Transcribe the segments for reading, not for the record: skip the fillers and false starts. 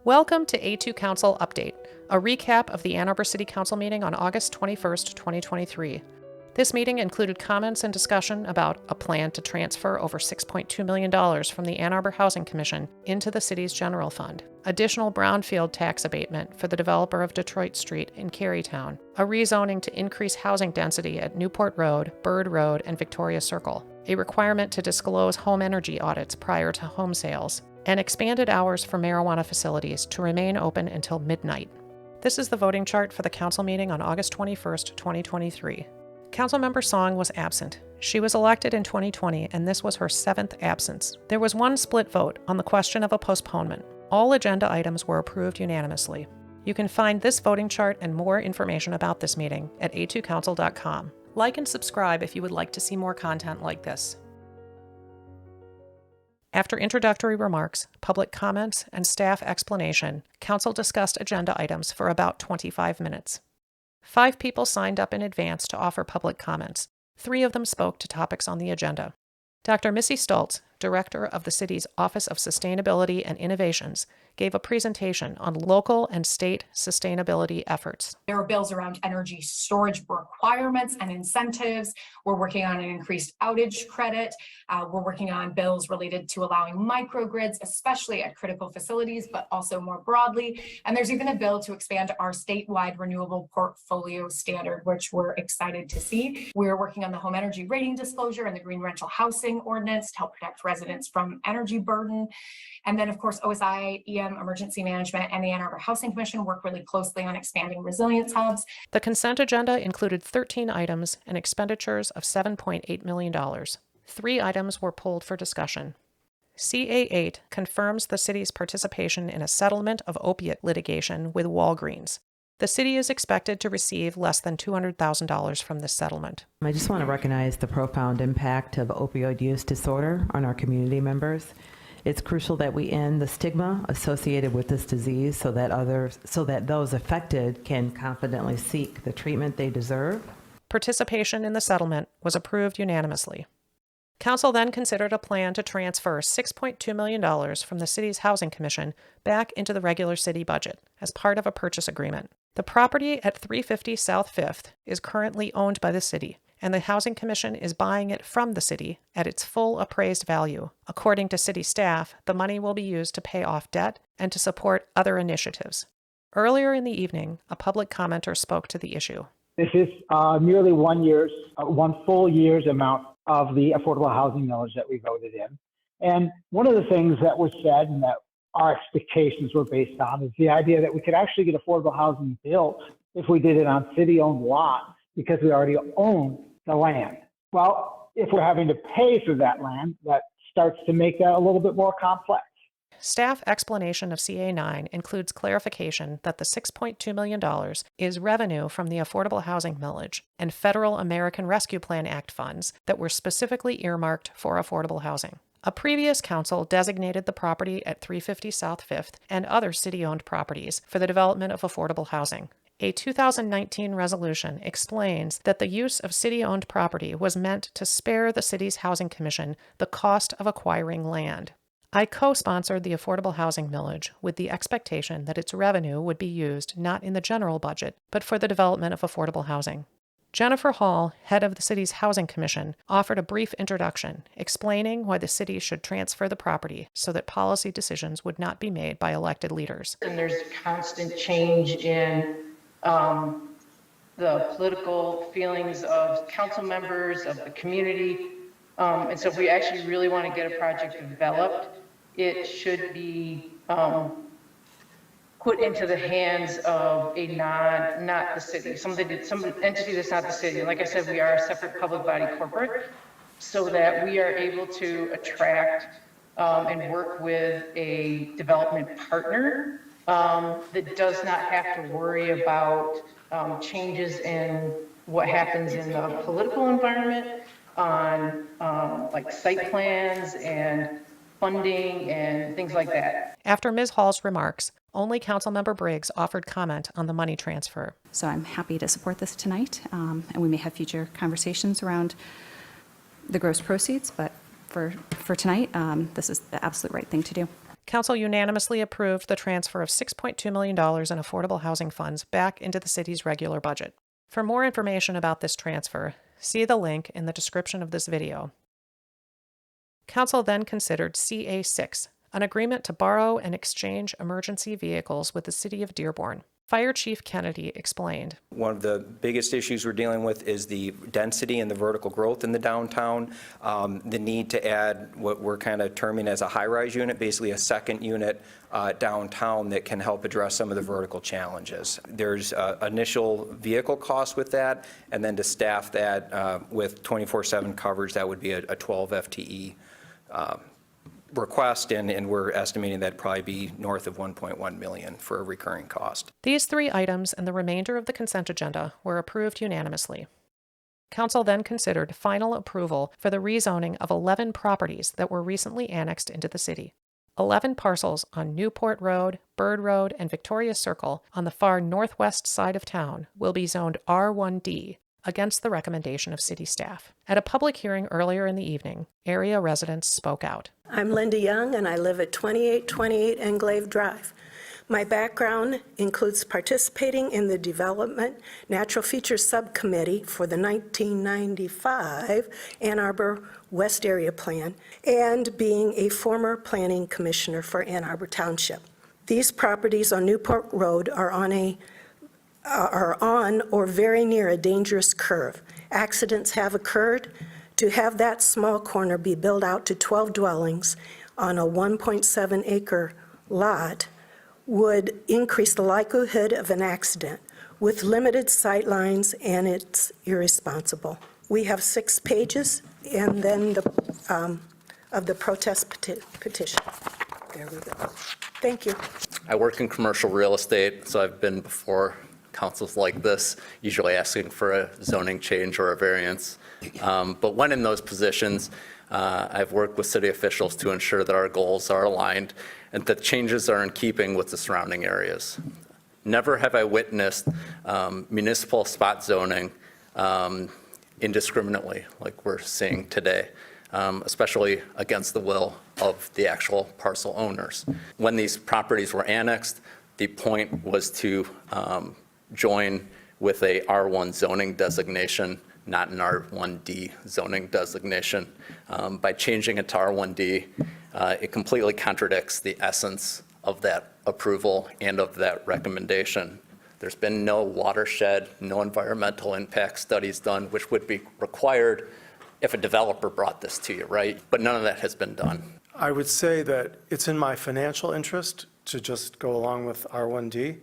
Welcome to A2Council Update, a recap of the Ann Arbor City Council meeting on August 21st, 2023. This meeting included comments and discussion about a plan to transfer over $6.2 million from the Ann Arbor Housing Commission into the city's general fund, additional Brownfield tax abatement for the developer of Detroit Street in Carytown, a rezoning to increase housing density at Newport Road, Bird Road, and Victoria Circle, a requirement to disclose home energy audits prior to home sales, and expanded hours for marijuana facilities to remain open until midnight. This is the voting chart for the council meeting on August 21st, 2023. Councilmember Song was absent. She was elected in 2020, and this was her 7th absence. There was one split vote on the question of a postponement. All agenda items were approved unanimously. You can find this voting chart and more information about this meeting at a2council.com. Like and subscribe if you would like to see more content like this. After introductory remarks, public comments, and staff explanation, Council discussed agenda items for about 25 minutes. 5 people signed up in advance to offer public comments. 3 of them spoke to topics on the agenda. Dr. Missy Stultz, Director of the city's Office of Sustainability and Innovations, gave a presentation on local and state sustainability efforts. There are bills around energy storage requirements and incentives. We're working on an increased outage credit. We're working on bills related to allowing microgrids, especially at critical facilities, but also more broadly. And there's even a bill to expand our statewide renewable portfolio standard, which we're excited to see. We're working on the home energy rating disclosure and the green rental housing ordinance to help protect residents from energy burden. And then, of course, OSI, EM, Emergency Management, and the Ann Arbor Housing Commission work really closely on expanding resilience hubs. The consent agenda included 13 items and expenditures of $7.8 million. 3 items were pulled for discussion. CA8 confirms the city's participation in a settlement of opiate litigation with Walgreens. The city is expected to receive less than $200,000 from this settlement. I just want to recognize the profound impact of opioid use disorder on our community members. It's crucial that we end the stigma associated with this disease so that those affected can confidently seek the treatment they deserve. Participation in the settlement was approved unanimously. Council then considered a plan to transfer $6.2 million from the city's Housing Commission back into the regular city budget as part of a purchase agreement. The property at 350 South 5th is currently owned by the city, and the Housing Commission is buying it from the city at its full appraised value. According to city staff, the money will be used to pay off debt and to support other initiatives. Earlier in the evening, a public commenter spoke to the issue. This is nearly 1 full year's amount of the affordable housing millage that we voted in. And one of the things that was said and that our expectations were based on is the idea that we could actually get affordable housing built if we did it on city-owned lots because we already own the land. Well, if we're having to pay for that land, that starts to make that a little bit more complex. Staff explanation of CA9 includes clarification that the $6.2 million is revenue from the Affordable Housing Millage and Federal American Rescue Plan Act funds that were specifically earmarked for affordable housing. A previous council designated the property at 350 South 5th and other city-owned properties for the development of affordable housing. A 2019 resolution explains that the use of city-owned property was meant to spare the city's Housing Commission the cost of acquiring land. I co-sponsored the Affordable Housing Millage with the expectation that its revenue would be used not in the general budget, but for the development of affordable housing. Jennifer Hall, head of the city's Housing Commission, offered a brief introduction, explaining why the city should transfer the property so that policy decisions would not be made by elected leaders. And there's constant change in the political feelings of council members, of the community. And so if we actually really want to get a project developed, it should be put into the hands of a not the city, some entity that's not the city. And like I said, we are a separate public body corporate, so that we are able to attract and work with a development partner that does not have to worry about changes in what happens in the political environment on like site plans and funding and things like that. After Ms. Hall's remarks, only Councilmember Briggs offered comment on the money transfer. So I'm happy to support this tonight, and we may have future conversations around the gross proceeds, but for tonight, this is the absolute right thing to do. Council unanimously approved the transfer of $6.2 million in affordable housing funds back into the city's regular budget. For more information about this transfer, see the link in the description of this video. Council then considered CA6, an agreement to borrow and exchange emergency vehicles with the city of Dearborn. Fire Chief Kennedy explained. One of the biggest issues we're dealing with is the density and the vertical growth in the downtown. The need to add what we're kind of terming as a high-rise unit, basically a second unit downtown that can help address some of the vertical challenges. There's initial vehicle costs with that, and then to staff that with 24/7 coverage, that would be a 12 FTE request, and we're estimating that'd probably be north of 1.1 million for a recurring cost. These 3 items and the remainder of the consent agenda were approved unanimously. Council then considered final approval for the rezoning of 11 properties that were recently annexed into the city. 11 parcels on Newport Road, Bird Road, and Victoria Circle on the far northwest side of town will be zoned R1D, against the recommendation of city staff. At a public hearing earlier in the evening, area residents spoke out. I'm Linda Young, and I live at 2828 Englave Drive. My background includes participating in the Development Natural Features Subcommittee for the 1995 Ann Arbor West Area Plan and being a former planning commissioner for Ann Arbor Township. These properties on Newport Road are on or very near a dangerous curve. Accidents have occurred. To have that small corner be built out to 12 dwellings on a 1.7 acre lot would increase the likelihood of an accident. With limited sight lines, and it's irresponsible. We have 6 pages and then of the protest petition. There we go. Thank you. I work in commercial real estate, so I've been before councils like this, usually asking for a zoning change or a variance. But when in those positions, I've worked with city officials to ensure that our goals are aligned and that changes are in keeping with the surrounding areas. Never have I witnessed municipal spot zoning indiscriminately like we're seeing today, especially against the will of the actual parcel owners. When these properties were annexed, the point was to join with a R1 zoning designation, not an R1D zoning designation. By changing it to R1D, it completely contradicts the essence of that approval and of that recommendation. There's been no watershed, no environmental impact studies done, which would be required if a developer brought this to you, right? But none of that has been done. I would say that it's in my financial interest to just go along with R1D,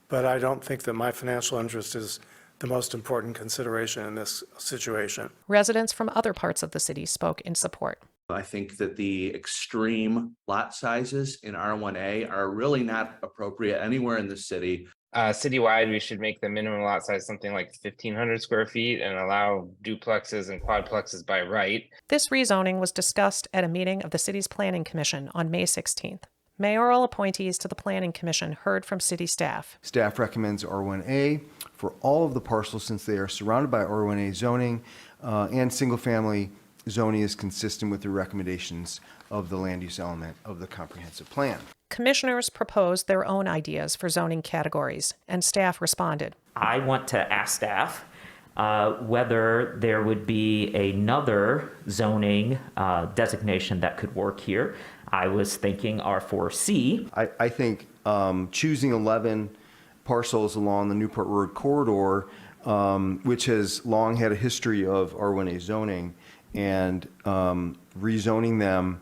but I don't think that my financial interest is the most important consideration in this situation. Residents from other parts of the city spoke in support. I think that the extreme lot sizes in R1A are really not appropriate anywhere in the city. Citywide, we should make the minimum lot size something like 1,500 square feet and allow duplexes and quadplexes by right. This rezoning was discussed at a meeting of the city's Planning Commission on May 16th. Mayoral appointees to the Planning Commission heard from city staff. Staff recommends R1A for all of the parcels since they are surrounded by R1A zoning and single-family zoning is consistent with the recommendations of the land use element of the comprehensive plan. Commissioners proposed their own ideas for zoning categories, and staff responded. I want to ask staff whether there would be another zoning designation that could work here. I was thinking R4C. I think choosing 11 parcels along the Newport Road corridor, which has long had a history of R1A zoning, and rezoning them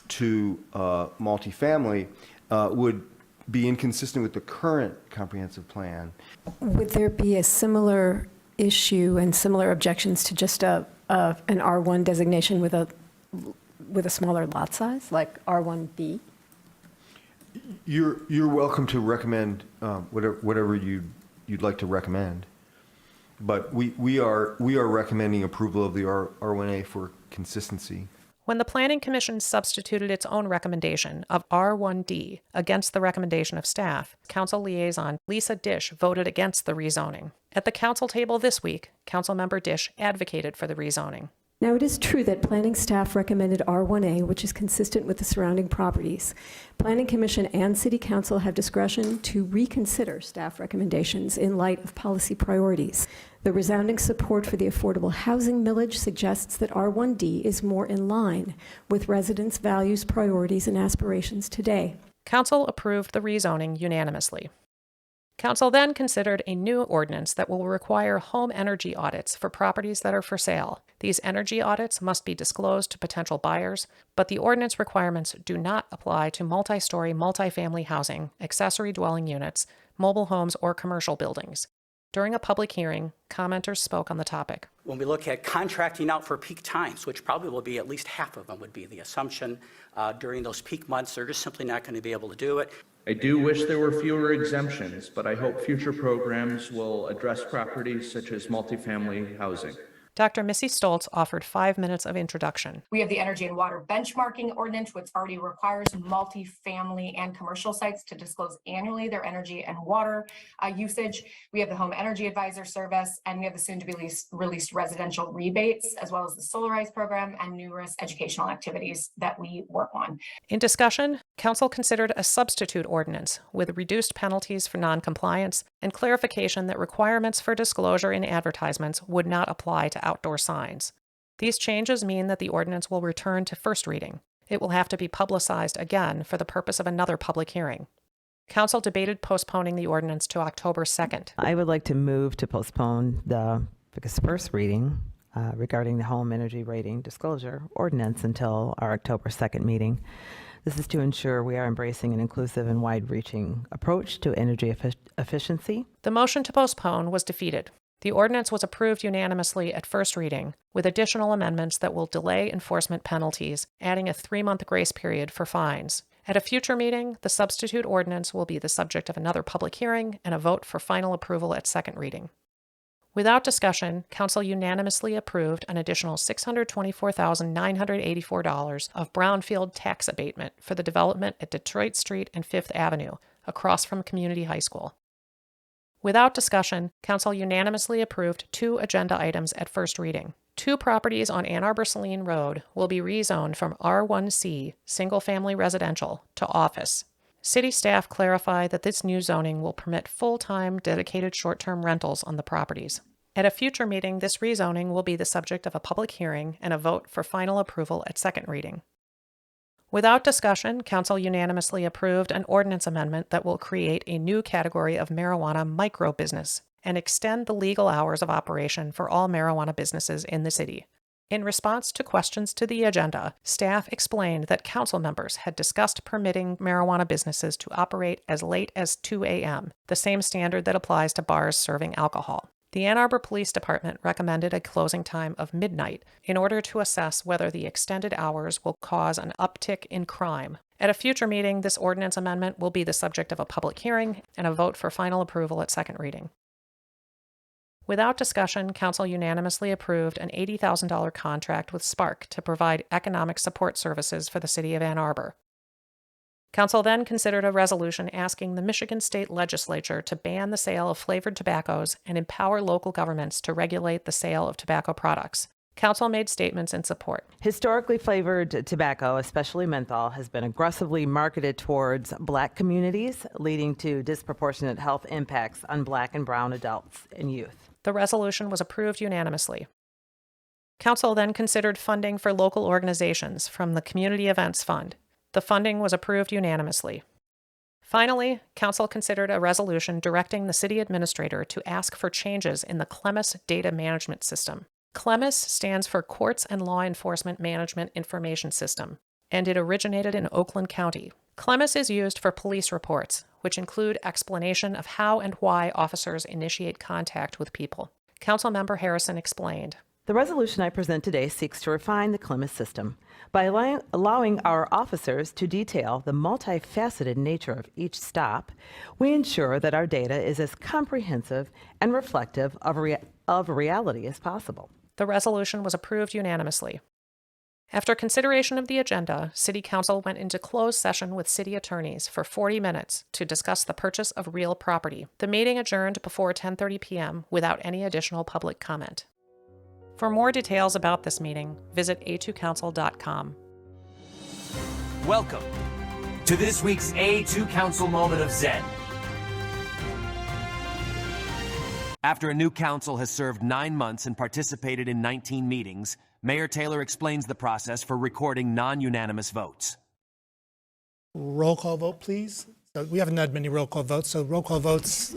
to multifamily would be inconsistent with the current comprehensive plan. Would there be a similar issue and similar objections to just an R1 designation with a smaller lot size, like R1B? You're welcome to recommend whatever you'd like to recommend, but we are recommending approval of the R1A for consistency. When the Planning Commission substituted its own recommendation of R1D against the recommendation of staff, Council Liaison Lisa Dish voted against the rezoning. At the Council table this week, Councilmember Dish advocated for the rezoning. Now, it is true that planning staff recommended R1A, which is consistent with the surrounding properties. Planning Commission and City Council have discretion to reconsider staff recommendations in light of policy priorities. The resounding support for the affordable housing millage suggests that R1D is more in line with residents' values, priorities, and aspirations today. Council approved the rezoning unanimously. Council then considered a new ordinance that will require home energy audits for properties that are for sale. These energy audits must be disclosed to potential buyers, but the ordinance requirements do not apply to multi-story, multifamily housing, accessory dwelling units, mobile homes, or commercial buildings. During a public hearing, commenters spoke on the topic. When we look at contracting out for peak times, which probably will be at least half of them would be the assumption, during those peak months, they're just simply not going to be able to do it. I do wish there were fewer exemptions, but I hope future programs will address properties such as multifamily housing. Dr. Missy Stoltz offered 5 minutes of introduction. We have the energy and water benchmarking ordinance, which already requires multifamily and commercial sites to disclose annually their energy and water usage. We have the home energy advisor service, and we have the soon to be released residential rebates, as well as the Solarize program and numerous educational activities that we work on. In discussion, Council considered a substitute ordinance with reduced penalties for noncompliance and clarification that requirements for disclosure in advertisements would not apply to outdoor signs. These changes mean that the ordinance will return to first reading. It will have to be publicized again for the purpose of another public hearing. Council debated postponing the ordinance to October 2nd. I would like to move to postpone the first reading regarding the home energy rating disclosure ordinance until our October 2nd meeting. This is to ensure we are embracing an inclusive and wide-reaching approach to energy efficiency. The motion to postpone was defeated. The ordinance was approved unanimously at first reading, with additional amendments that will delay enforcement penalties, adding a 3-month grace period for fines. At a future meeting, the substitute ordinance will be the subject of another public hearing and a vote for final approval at second reading. Without discussion, Council unanimously approved an additional $624,984 of Brownfield tax abatement for the development at Detroit Street and 5th Avenue, across from Community High School. Without discussion, Council unanimously approved 2 agenda items at first reading. 2 properties on Ann Arbor City Road will be rezoned from R1C, single-family residential, to office. City staff clarified that this new zoning will permit full-time, dedicated short-term rentals on the properties. At a future meeting, this rezoning will be the subject of a public hearing and a vote for final approval at second reading. Without discussion, Council unanimously approved an ordinance amendment that will create a new category of marijuana micro-business and extend the legal hours of operation for all marijuana businesses in the city. In response to questions to the agenda, staff explained that council members had discussed permitting marijuana businesses to operate as late as 2 a.m., the same standard that applies to bars serving alcohol. The Ann Arbor Police Department recommended a closing time of midnight in order to assess whether the extended hours will cause an uptick in crime. At a future meeting, this ordinance amendment will be the subject of a public hearing and a vote for final approval at second reading. Without discussion, Council unanimously approved an $80,000 contract with Spark to provide economic support services for the city of Ann Arbor. Council then considered a resolution asking the Michigan State Legislature to ban the sale of flavored tobaccos and empower local governments to regulate the sale of tobacco products. Council made statements in support. Historically flavored tobacco, especially menthol, has been aggressively marketed towards Black communities, leading to disproportionate health impacts on Black and brown adults and youth. The resolution was approved unanimously. Council then considered funding for local organizations from the Community Events Fund. The funding was approved unanimously. Finally, Council considered a resolution directing the city administrator to ask for changes in the CLEMIS data management system. CLEMIS stands for Courts and Law Enforcement Management Information System, and it originated in Oakland County. CLEMIS is used for police reports, which include explanation of how and why officers initiate contact with people. Councilmember Harrison explained. The resolution I present today seeks to refine the CLEMIS system by allowing our officers to detail the multifaceted nature of each stop. We ensure that our data is as comprehensive and reflective of reality as possible. The resolution was approved unanimously. After consideration of the agenda, City Council went into closed session with city attorneys for 40 minutes to discuss the purchase of real property. The meeting adjourned before 10:30 p.m. without any additional public comment. For more details about this meeting, visit A2Council.com. Welcome to this week's A2Council Moment of Zen. After a new council has served 9 months and participated in 19 meetings, Mayor Taylor explains the process for recording non-unanimous votes. Roll call vote, please. So we haven't had many roll call votes, so roll call votes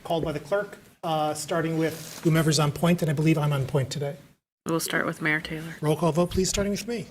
called by the clerk, starting with whomever's on point, and I believe I'm on point today. We'll start with Mayor Taylor. Roll call vote, please, starting with me.